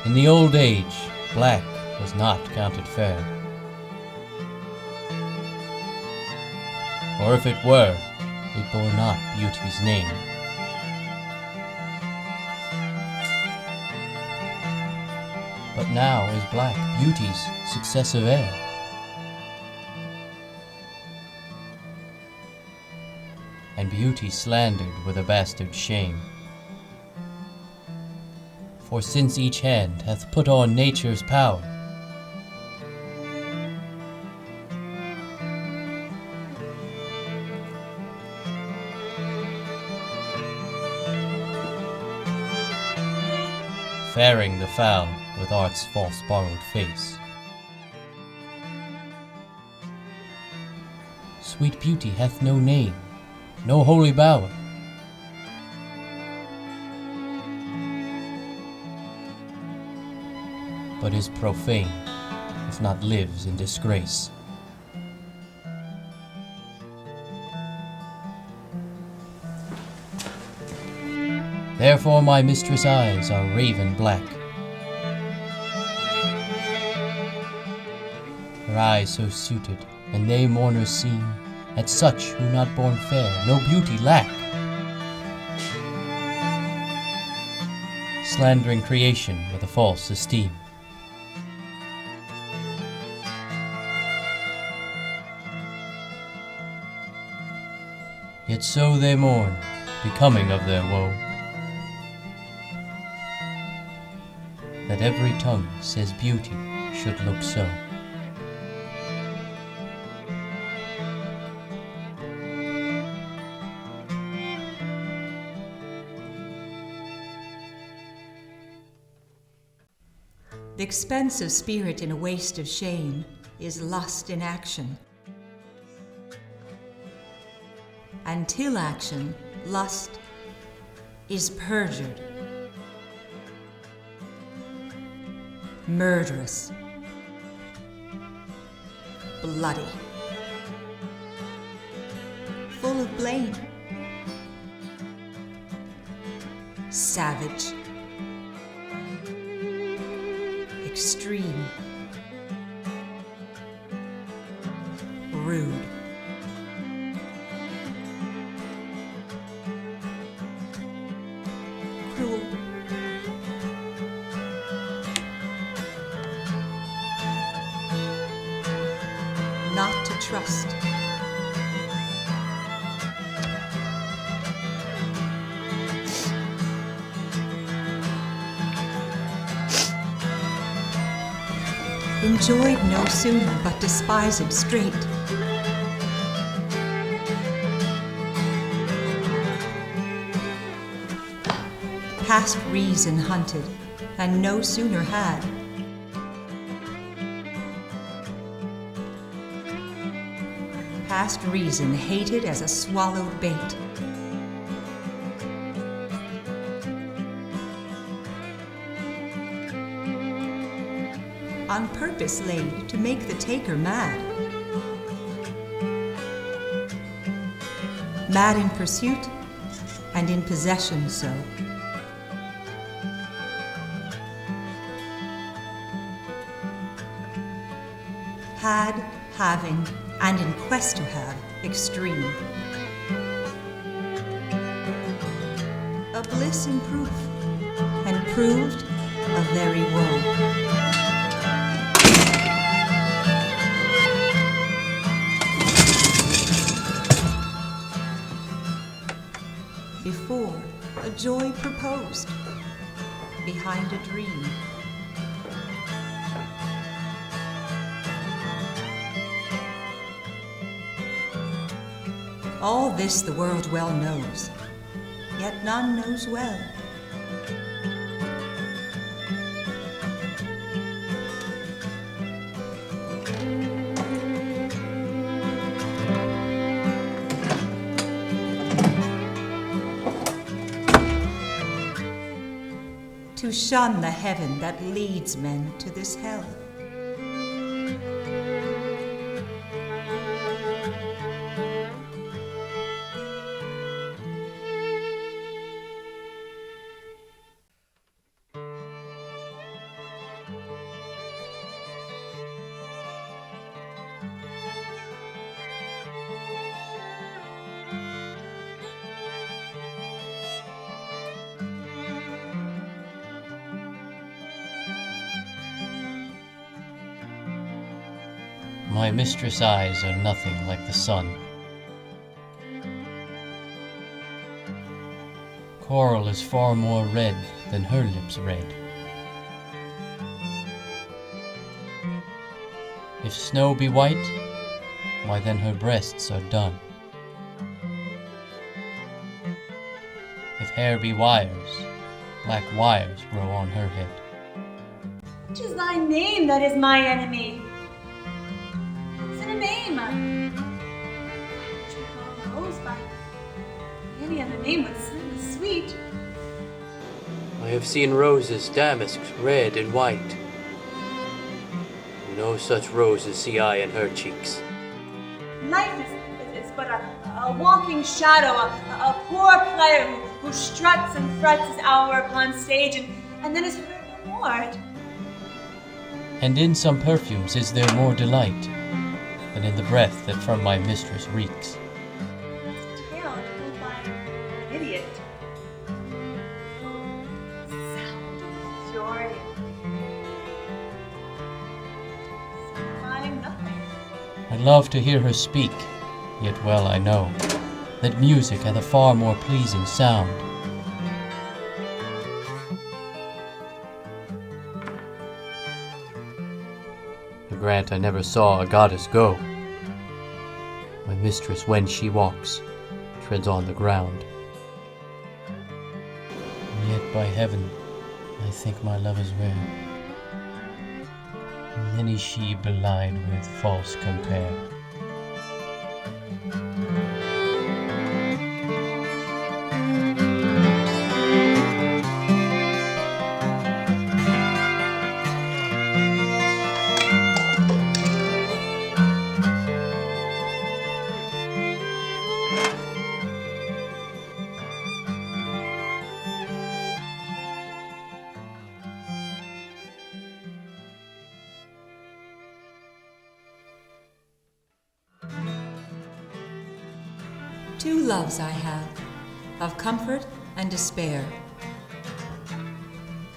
In the old age, black was not counted fair. Or if it were, it bore not beauty's name. But now is black beauty's successive heir. And beauty slandered with a bastard shame. For since each hand hath put on nature's power, faring the foul with art's false borrowed face, sweet beauty hath no name, no holy bower, but is profane, if not lives in disgrace. Therefore my mistress' eyes are raven black, her eyes so suited, and they mourners seen, at such who not born fair no beauty lack, slandering creation with a false esteem. Yet so they mourn, becoming of their woe, that every tongue says beauty should look so. The expense of spirit in a waste of shame is lust in action. Until action, lust is perjured, murderous, bloody, full of blame, savage, extreme, rude, cruel, not to trust, enjoyed no sooner but despised straight, past reason hunted, and no sooner had, past reason hated as a swallowed bait, on purpose laid to make the taker mad, mad in pursuit and in possession so. Had, having, and in quest to have, extreme. A bliss in proof, and proved a very woe. Before, a joy proposed, behind a dream. All this the world well knows, yet none knows well. To shun the heaven that leads men to this hell. My mistress' eyes are nothing like the sun. Coral is far more red than her lips red. If snow be white, why then her breasts are dun. If hair be wires, black wires grow on her head. Which is thy name that is my enemy? It's in a name. Which we call rose by any other name but sweet sweet. I have seen roses damasked red and white. No such roses see I in her cheeks. Life is but a walking shadow, a poor player who struts and frets his hour upon stage and then is heard no more. And in some perfumes is there more delight than in the breath that from my mistress reeks. That's a tale told by an idiot. Sound of fury. Signifying nothing. I love to hear her speak, yet well I know that music hath a far more pleasing sound. Grant I never saw a goddess go. My mistress, when she walks, treads on the ground. And yet by heaven, I think my love is rare. Many she belied with false compare. Two loves I have, of comfort and despair,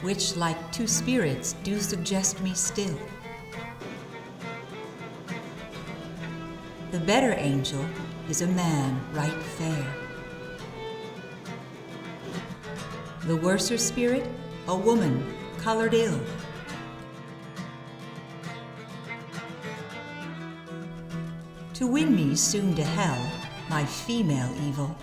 which like two spirits do suggest me still. The better angel is a man right fair. The worser spirit, a woman colored ill. To win me soon to hell, my female evil.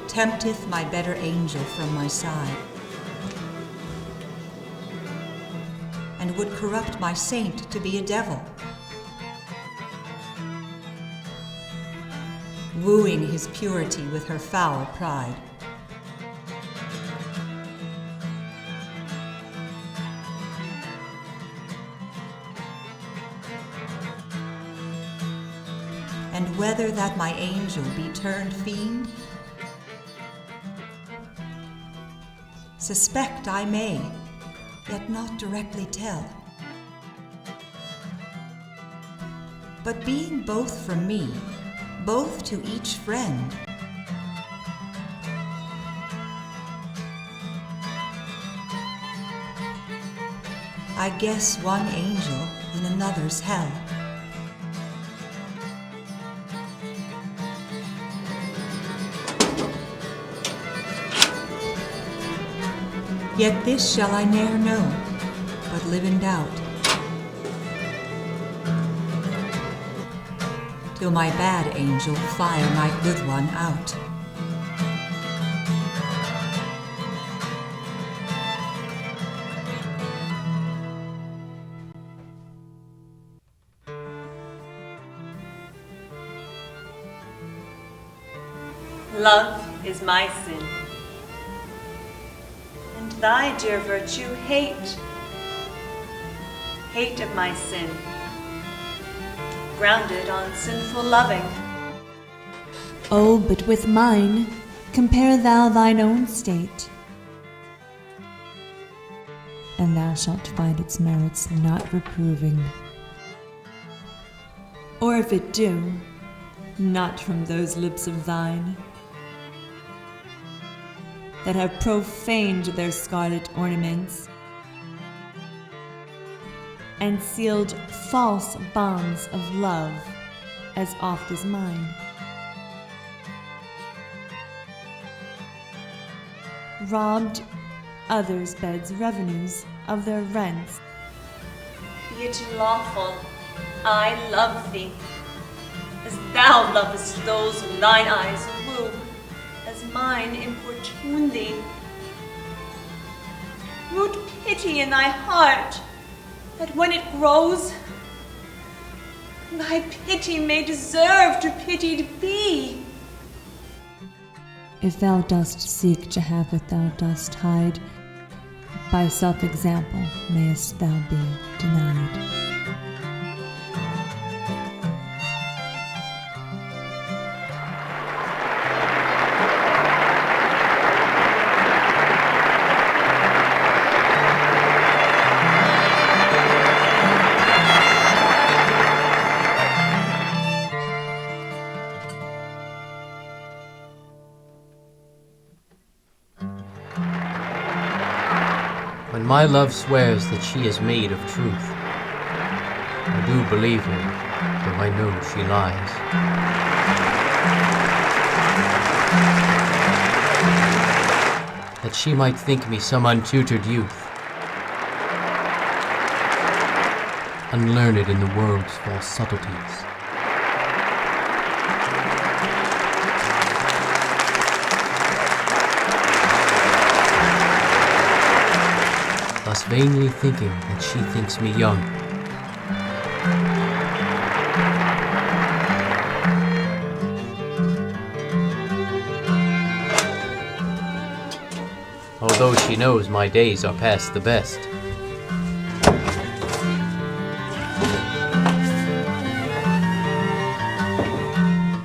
Tempteth my better angel from my side, and would corrupt my saint to be a devil, wooing his purity with her foul pride. And whether that my angel be turned fiend, suspect I may, yet not directly tell. But being both from me, both to each friend, I guess one angel in another's hell. Yet this shall I ne'er know, but live in doubt, till my bad angel fire my good one out. Love is my sin, and thy dear virtue hate of my sin, grounded on sinful loving. Oh, but with mine compare thou thine own state, and thou shalt find its merits not reproving. Or if it do, not from those lips of thine, that have profaned their scarlet ornaments, and sealed false bonds of love as oft as mine. Robbed others' beds' revenues of their rents. Be it lawful, I love thee, as thou lovest those whom thine eyes woo, as mine importune thee. Root pity in thy heart, that when it grows, thy pity may deserve to pitied be. If thou dost seek to have what thou dost hide, by self-example mayest thou be denied. When my love swears that she is made of truth, I do believe her, though I know she lies. That she might think me some untutored youth, unlearned in the world's false subtleties. Thus vainly thinking that she thinks me young. Although she knows my days are past the best.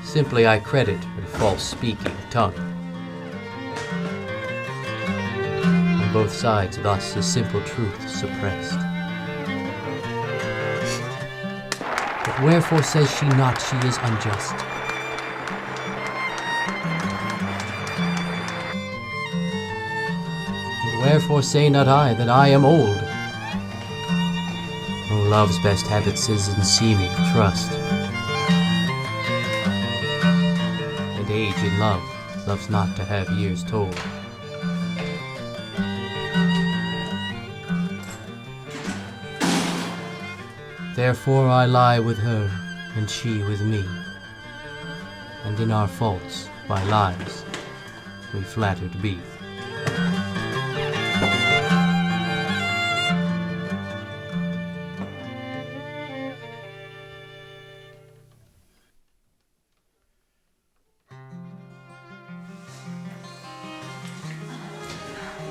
Simply I credit her false-speaking tongue. On both sides thus is simple truth suppressed. But wherefore says she not she is unjust? And wherefore say not I that I am old? Oh, love's best habits is in seeming trust. And age in love loves not to have years told. Therefore I lie with her, and she with me, and in our faults, by lies, we flattered be.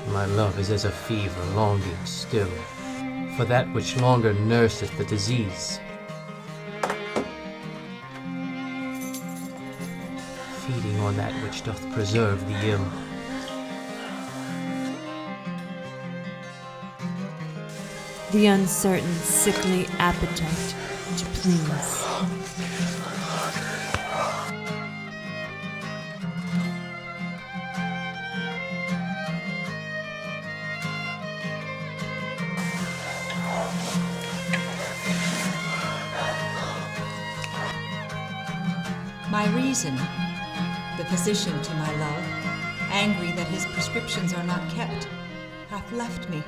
My love is as a fever longing still, for that which longer nurseth the disease. Feeding on that which doth preserve the ill. The uncertain, sickly appetite to please. My reason, the physician to my love, angry that his prescriptions are not kept, hath left me.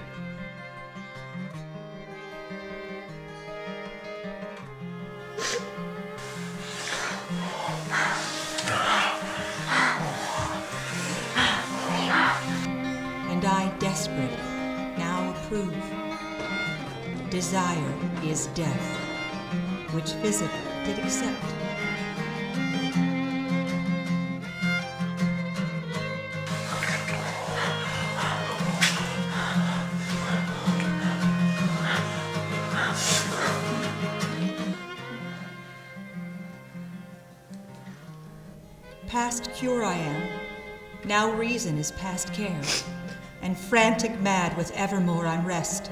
And I, desperate, now approve. Desire is death, which physic did accept. Past cure I am, now reason is past care, and frantic mad with evermore unrest.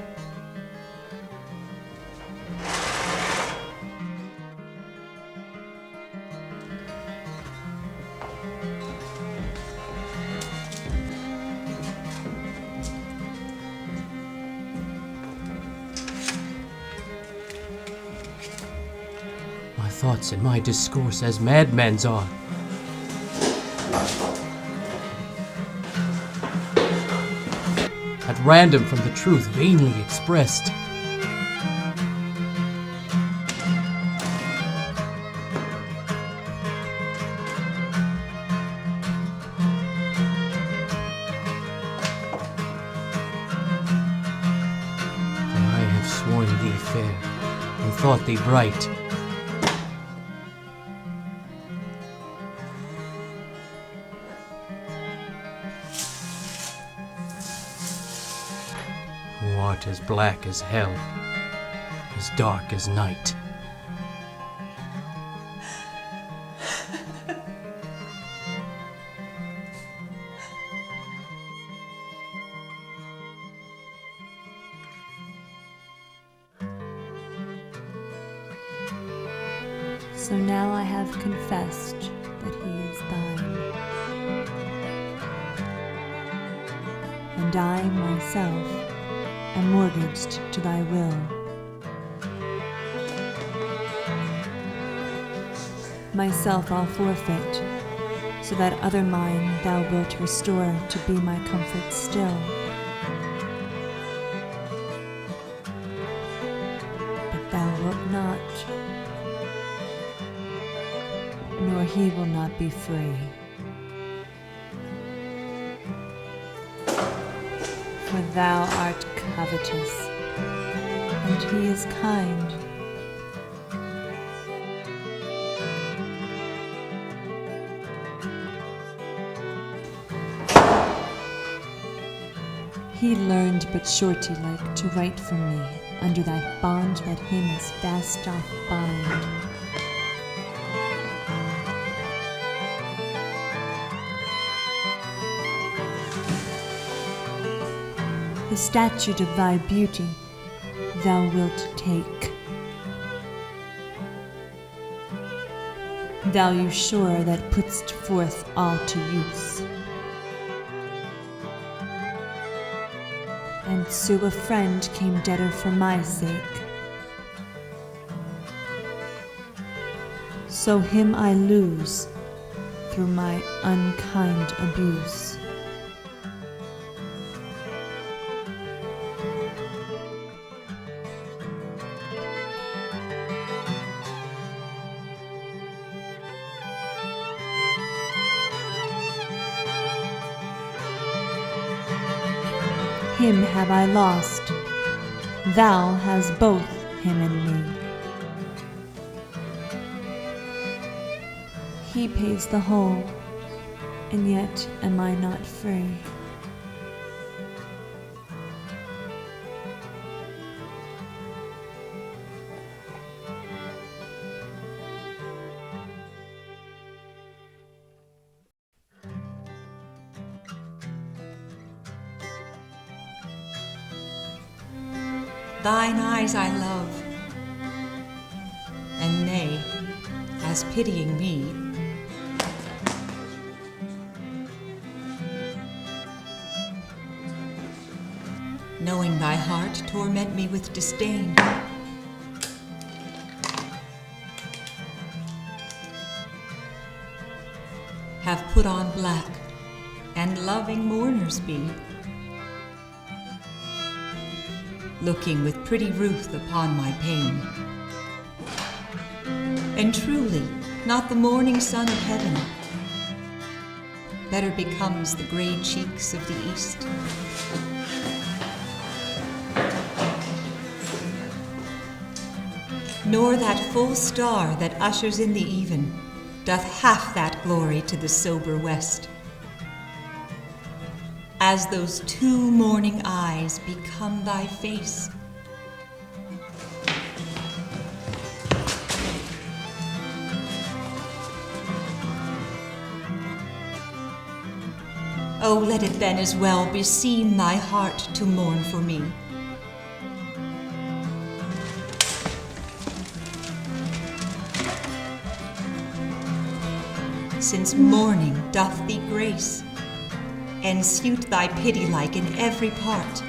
thoughts in my discourse as madmen's are. At random from the truth vainly expressed. Sworn thee fair, and thought thee bright. Who art as black as hell, as dark as night. So now I have confessed that he is thine, and I myself am mortgaged to thy will. Myself I'll forfeit, so that other mine thou wilt restore to be my comfort still. But thou wilt not, nor he will not be free. For thou art covetous, and he is kind. He learned but shorty like to write for me, under that bond that him as fast doth bind. The statute of thy beauty thou wilt take. Thou you sure that put'st forth all to use. And so a friend came debtor for my sake. So him I lose through my unkind abuse. Him have I lost, thou hast both him and me. He pays the whole, and yet am I not free. Thine eyes I love, and nay, as pitying me, knowing thy heart torment me with disdain. Have put on black, and loving mourners be, looking with pretty ruth upon my pain. And truly, not the morning sun of heaven better becomes the gray cheeks of the east. Nor that full star that ushers in the even doth half that glory to the sober west, as those two morning eyes become thy face. Oh, let it then as well beseem thy heart to mourn for me. Since morning doth thee grace, and suit thy pity like in every part.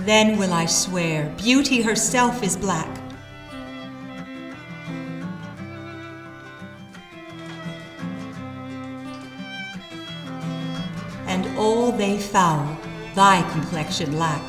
Then will I swear beauty herself is black. And all they foul thy complexion lack.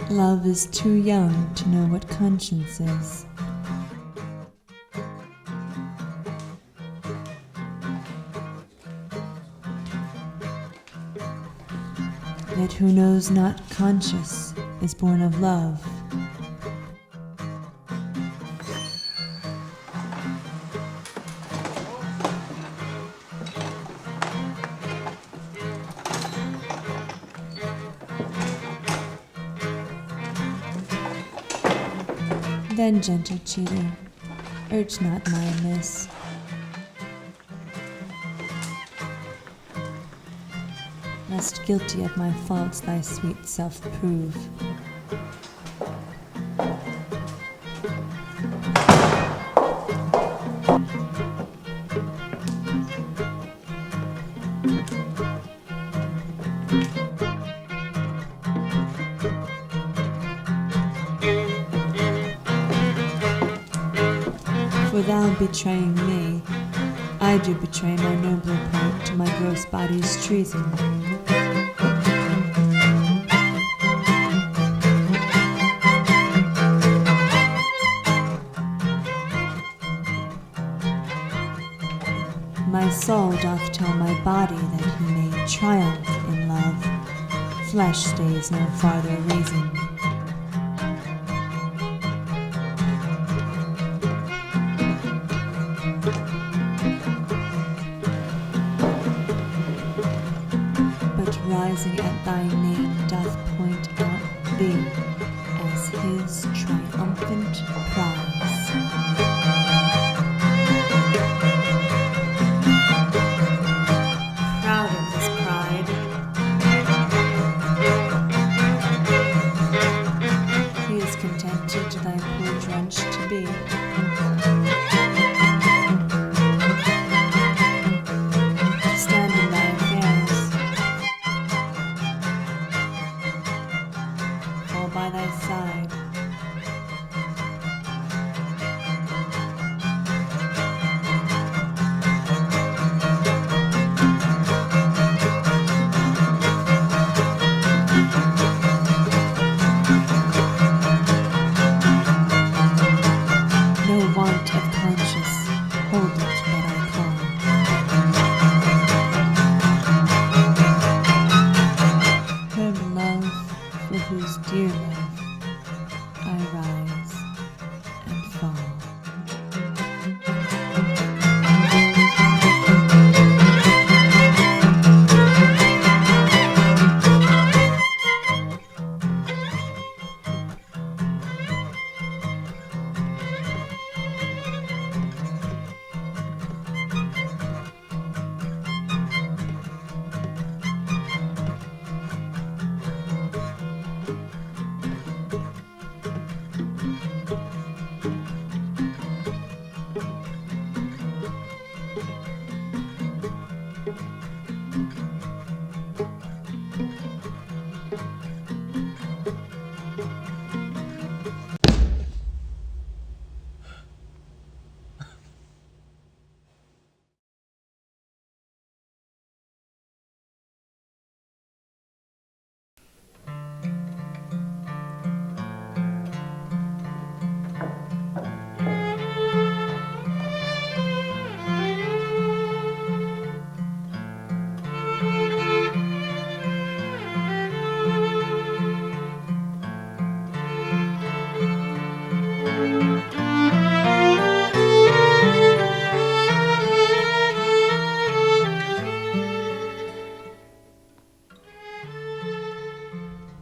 Love is too young to know what conscience is. Yet who knows not conscious is born of love. Then, gentle cheater, urge not my amiss. Lest guilty of my faults thy sweet self prove. For thou betraying me, I do betray my nobler part to my gross body's treason. My soul doth tell my body that he may triumph in love. Flesh stays no farther reason. Rising at thy name doth point out thee as his triumphant prize. Proud of his pride, he is contented thy poor drench to be. To stand in thy affairs, by thy side. No want of conscience, hold it that I call. Her love, for whose dear love I rise and fall.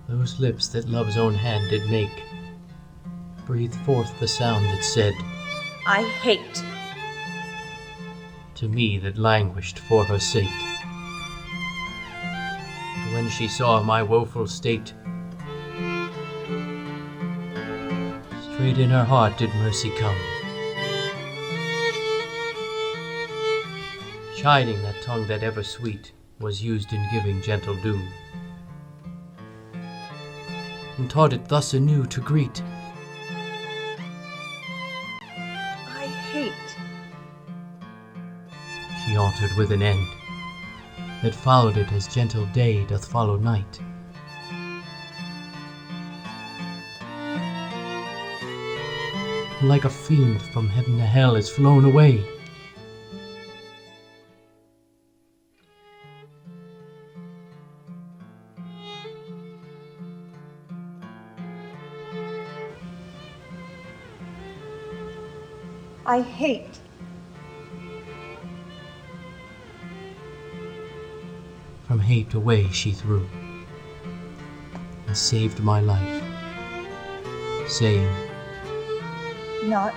Those lips that love's own hand did make breathed forth the sound that said, I hate. to me that languished for her sake. But when she saw my woeful state, straight in her heart did mercy come, chiding that tongue that ever sweet was used in giving gentle doom, and taught it thus anew to greet. I hate. She altered with an end that followed it as gentle day doth follow night. And like a fiend from heaven to hell is flown away. I hate. From hate away she threw, and saved my life, saying, Not